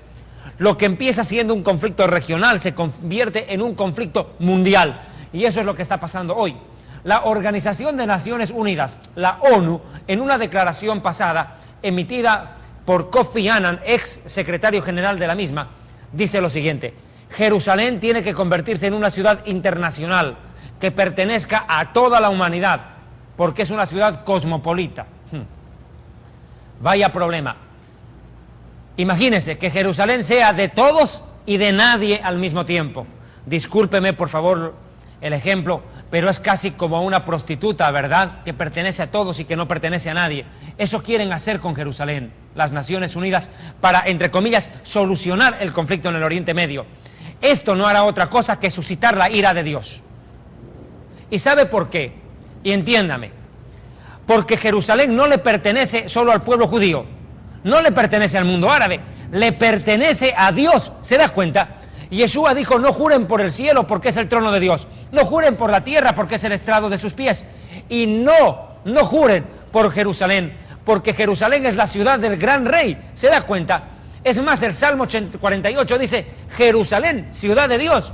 Lo que empieza siendo un conflicto regional se convierte en un conflicto mundial. Y eso es lo que está pasando hoy. La Organización de Naciones Unidas, la ONU, en una declaración pasada, emitida por Kofi Annan, ex secretario general de la misma, dice lo siguiente: Jerusalén tiene que convertirse en una ciudad internacional que pertenezca a toda la humanidad, porque es una ciudad cosmopolita. Vaya problema. Imagínense que Jerusalén sea de todos y de nadie al mismo tiempo. Discúlpeme, por favor, el ejemplo, pero es casi como una prostituta, ¿verdad?, que pertenece a todos y que no pertenece a nadie. Eso quieren hacer con Jerusalén las Naciones Unidas para, entre comillas, solucionar el conflicto en el Oriente Medio. Esto no hará otra cosa que suscitar la ira de Dios. ¿Y sabe por qué? Y entiéndame, porque Jerusalén no le pertenece solo al pueblo judío, no le pertenece al mundo árabe, le pertenece a Dios. ¿Se da cuenta? Yeshua dijo: no juren por el cielo porque es el trono de Dios, no juren por la tierra porque es el estrado de sus pies, y no juren por Jerusalén, porque Jerusalén es la ciudad del gran rey. ¿Se da cuenta? Es más, el Salmo 48 dice: Jerusalén, ciudad de Dios.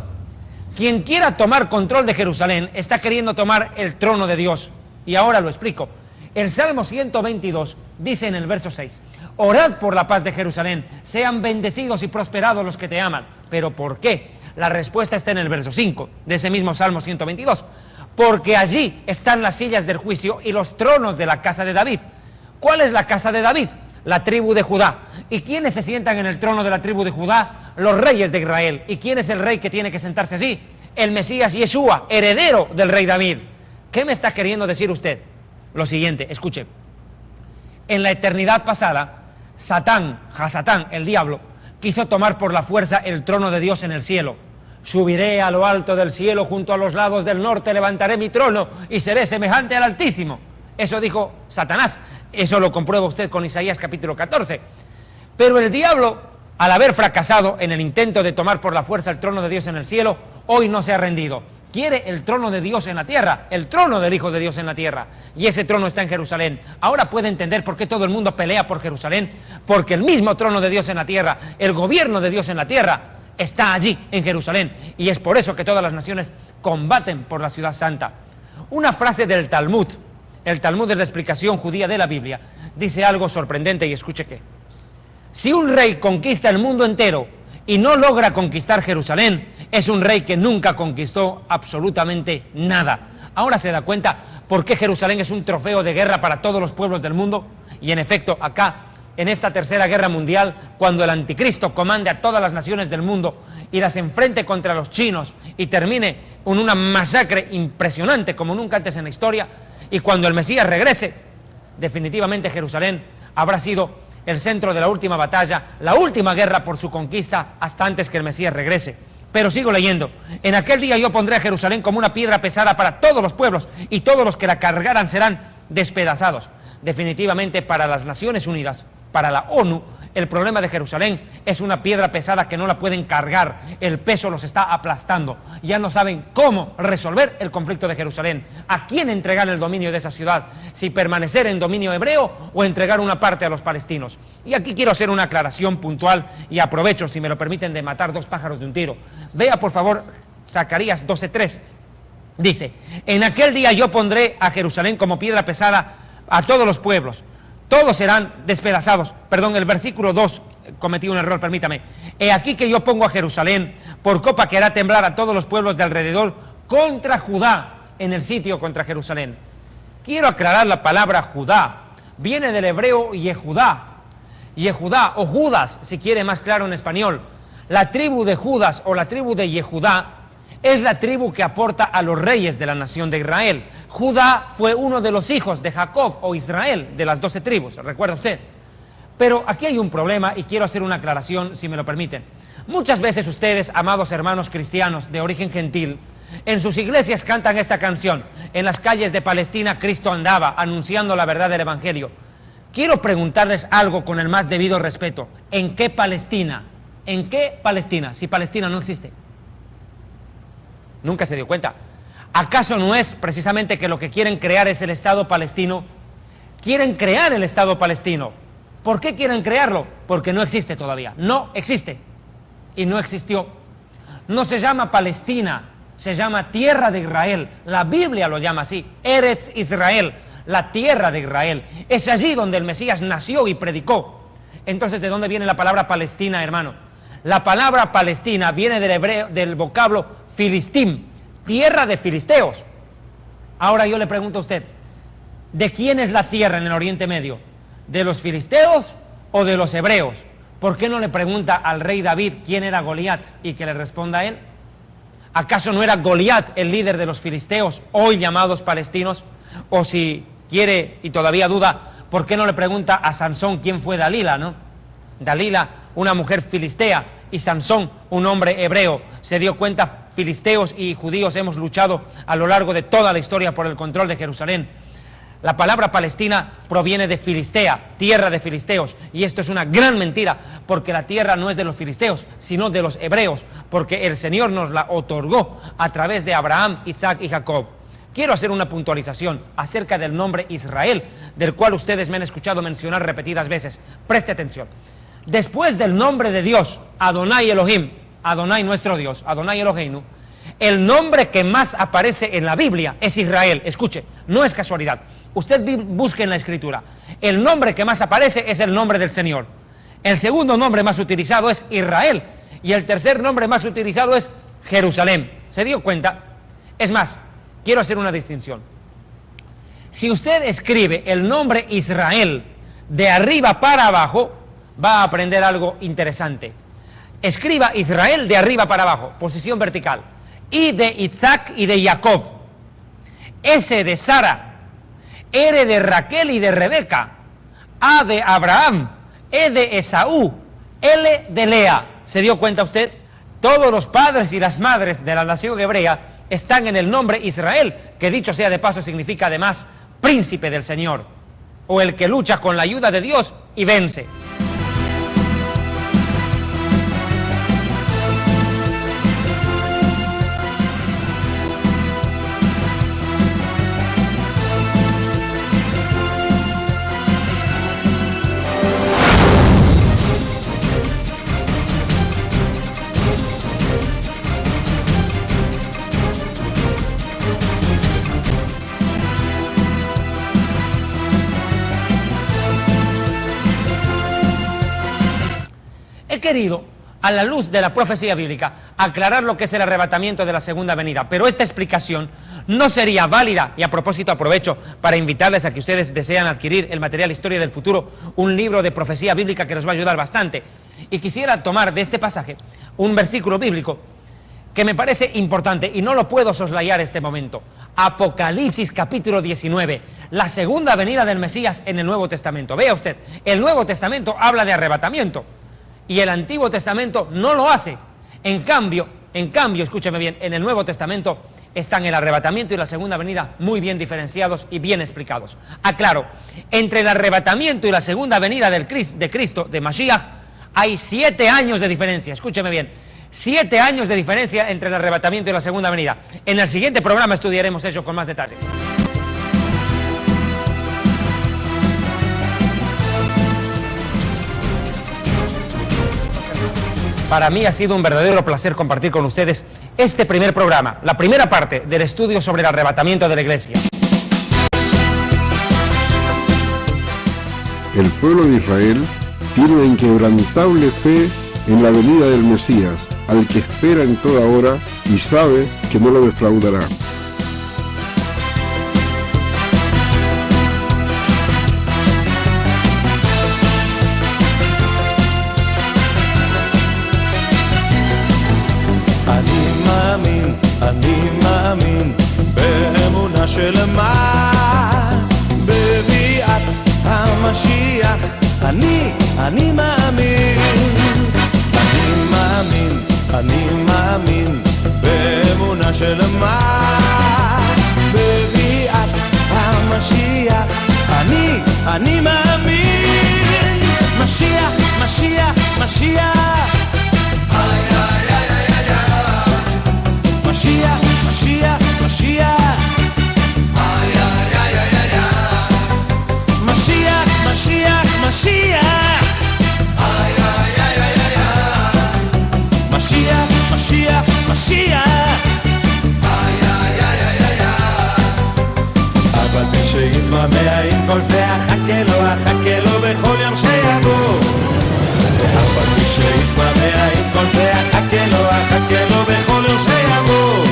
Quien quiera tomar control de Jerusalén está queriendo tomar el trono de Dios. Y ahora lo explico. El Salmo 122 dice en el verso 6: orad por la paz de Jerusalén, sean bendecidos y prosperados los que te aman. ¿Pero por qué? La respuesta está en el verso 5 de ese mismo Salmo 122. Porque allí están las sillas del juicio y los tronos de la casa de David. ¿Cuál es la casa de David? La tribu de Judá. ¿Y quiénes se sientan en el trono de la tribu de Judá? Los reyes de Israel. ¿Y quién es el rey que tiene que sentarse allí? El Mesías Yeshua, heredero del rey David. ¿Qué me está queriendo decir usted? Lo siguiente, escuche. En la eternidad pasada, Hasatán, el diablo, quiso tomar por la fuerza el trono de Dios en el cielo. Subiré a lo alto del cielo, junto a los lados del norte, levantaré mi trono y seré semejante al Altísimo. Eso dijo Satanás. Eso lo comprueba usted con Isaías capítulo 14. Pero el diablo, al haber fracasado en el intento de tomar por la fuerza el trono de Dios en el cielo, hoy no se ha rendido. Quiere el trono de Dios en la tierra, el trono del Hijo de Dios en la tierra, y ese trono está en Jerusalén. Ahora puede entender por qué todo el mundo pelea por Jerusalén, porque el mismo trono de Dios en la tierra, el gobierno de Dios en la tierra, está allí en Jerusalén, y es por eso que todas las naciones combaten por la ciudad santa. Una frase del Talmud, el Talmud es la explicación judía de la Biblia, dice algo sorprendente, y escuche que: si un rey conquista el mundo entero y no logra conquistar Jerusalén, es un rey que nunca conquistó absolutamente nada. Ahora se da cuenta por qué Jerusalén es un trofeo de guerra para todos los pueblos del mundo. Y en efecto, acá, en esta tercera guerra mundial, cuando el anticristo comande a todas las naciones del mundo y las enfrente contra los chinos y termine en una masacre impresionante como nunca antes en la historia, y cuando el Mesías regrese, definitivamente Jerusalén habrá sido el centro de la última batalla, la última guerra por su conquista hasta antes que el Mesías regrese. Pero sigo leyendo: en aquel día yo pondré a Jerusalén como una piedra pesada para todos los pueblos, y todos los que la cargaran serán despedazados. Definitivamente para las Naciones Unidas, para la ONU, el problema de Jerusalén es una piedra pesada que no la pueden cargar, el peso los está aplastando, ya no saben cómo resolver el conflicto de Jerusalén, a quién entregar el dominio de esa ciudad, si permanecer en dominio hebreo o entregar una parte a los palestinos. Y aquí quiero hacer una aclaración puntual y aprovecho, si me lo permiten, de matar dos pájaros de un tiro. Vea por favor Zacarías 12:3, dice: en aquel día yo pondré a Jerusalén como piedra pesada a todos los pueblos, todos serán despedazados. Perdón, el versículo 2, cometí un error, permítame. He aquí que yo pongo a Jerusalén por copa que hará temblar a todos los pueblos de alrededor contra Judá, en el sitio contra Jerusalén. Quiero aclarar, la palabra Judá viene del hebreo Yehudá, Yehudá o Judas, si quiere más claro en español. La tribu de Judas o la tribu de Yehudá es la tribu que aporta a los reyes de la nación de Israel. Judá fue uno de los hijos de Jacob o Israel, de las 12 tribus, ¿recuerda usted? Pero aquí hay un problema y quiero hacer una aclaración, si me lo permiten. Muchas veces ustedes, amados hermanos cristianos de origen gentil, en sus iglesias cantan esta canción: en las calles de Palestina Cristo andaba, anunciando la verdad del Evangelio. Quiero preguntarles algo con el más debido respeto: ¿en qué Palestina? ¿En qué Palestina? Si Palestina no existe. Nunca se dio cuenta. ¿Acaso no es precisamente que lo que quieren crear es el Estado palestino? Quieren crear el Estado palestino. ¿Por qué quieren crearlo? Porque no existe todavía. No existe. Y no existió. No se llama Palestina, se llama Tierra de Israel. La Biblia lo llama así: Eretz Israel, la Tierra de Israel. Es allí donde el Mesías nació y predicó. Entonces, ¿de dónde viene la palabra Palestina, hermano? La palabra Palestina viene del hebreo, del vocablo Filistim, tierra de filisteos. Ahora yo le pregunto a usted: ¿de quién es la tierra en el Oriente Medio? ¿De los filisteos o de los hebreos? ¿Por qué no le pregunta al rey David quién era Goliat y que le responda a él? ¿Acaso no era Goliat el líder de los filisteos, hoy llamados palestinos? O si quiere y todavía duda, ¿por qué no le pregunta a Sansón quién fue Dalila, no? Dalila, una mujer filistea, y Sansón, un hombre hebreo. Se dio cuenta, filisteos y judíos hemos luchado a lo largo de toda la historia por el control de Jerusalén. La palabra Palestina proviene de Filistea, tierra de filisteos, y esto es una gran mentira, porque la tierra no es de los filisteos, sino de los hebreos, porque el Señor nos la otorgó a través de Abraham, Isaac y Jacob. Quiero hacer una puntualización acerca del nombre Israel, del cual ustedes me han escuchado mencionar repetidas veces. Preste atención. Después del nombre de Dios, Adonai Elohim, Adonai nuestro Dios, Adonai Eloheinu, el nombre que más aparece en la Biblia es Israel. Escuche, no es casualidad. Usted busque en la Escritura. El nombre que más aparece es el nombre del Señor. El segundo nombre más utilizado es Israel. Y el tercer nombre más utilizado es Jerusalén. ¿Se dio cuenta? Es más, quiero hacer una distinción. Si usted escribe el nombre Israel de arriba para abajo, va a aprender algo interesante. Escriba Israel de arriba para abajo, posición vertical. Y de Isaac y de Jacob. S de Sara, R de Raquel y de Rebeca, A de Abraham, E de Esaú, L de Lea. ¿Se dio cuenta usted? Todos los padres y las madres de la nación hebrea están en el nombre Israel, que dicho sea de paso significa además príncipe del Señor, o el que lucha con la ayuda de Dios y vence. He querido, a la luz de la profecía bíblica, aclarar lo que es el arrebatamiento de la segunda venida, pero esta explicación no sería válida, y a propósito aprovecho para invitarles a que ustedes desean adquirir el material Historia del Futuro, un libro de profecía bíblica que les va a ayudar bastante. Y quisiera tomar de este pasaje un versículo bíblico que me parece importante y no lo puedo soslayar en este momento. Apocalipsis capítulo 19, la segunda venida del Mesías en el Nuevo Testamento. Vea usted, el Nuevo Testamento habla de arrebatamiento y el Antiguo Testamento no lo hace. En cambio, escúcheme bien, en el Nuevo Testamento están el arrebatamiento y la segunda venida muy bien diferenciados y bien explicados. Aclaro, entre el arrebatamiento y la segunda venida de Cristo, de Mashiach, hay 7 años de diferencia. Escúcheme bien, 7 años de diferencia entre el arrebatamiento y la segunda venida. En el siguiente programa estudiaremos eso con más detalle. Para mí ha sido un verdadero placer compartir con ustedes este primer programa, la primera parte del estudio sobre el arrebatamiento de la iglesia. El pueblo de Israel tiene una inquebrantable fe en la venida del Mesías, al que espera en toda hora y sabe que no lo defraudará. אני מאמין באמונה שלמה בביאת המשיח. אני מאמין באמונה שלמה בביאת המשיח. אני מאמין משיח משיח משיח Mashiach, Mashiach, Mashiach. Ay, ay, ay, ay, ay, ay. Mashiach, Mashiach, Mashiach. Ay, ay, ay, ay, ay, ay. Mashiach, Mashiach, Mashiach. Ay, ay, ay, ay, ay, ay. אבל מי שיתמהמה עם כל זה אחכה לו בכל יום שיבוא. אבל מי שיתמהמה עם כל זה אחכה לו בכל יום שיבוא.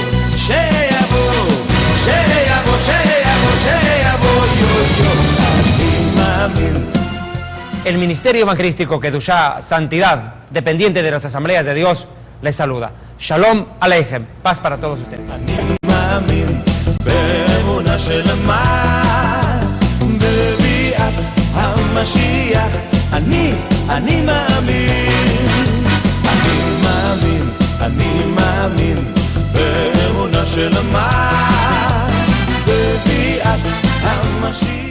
El Ministerio Evangelístico Kedushá Santidad, dependiente de las Asambleas de Dios, les saluda. Shalom Aleichem, paz para todos ustedes. אני מאמין באמונה שלמה בביאת המשיח.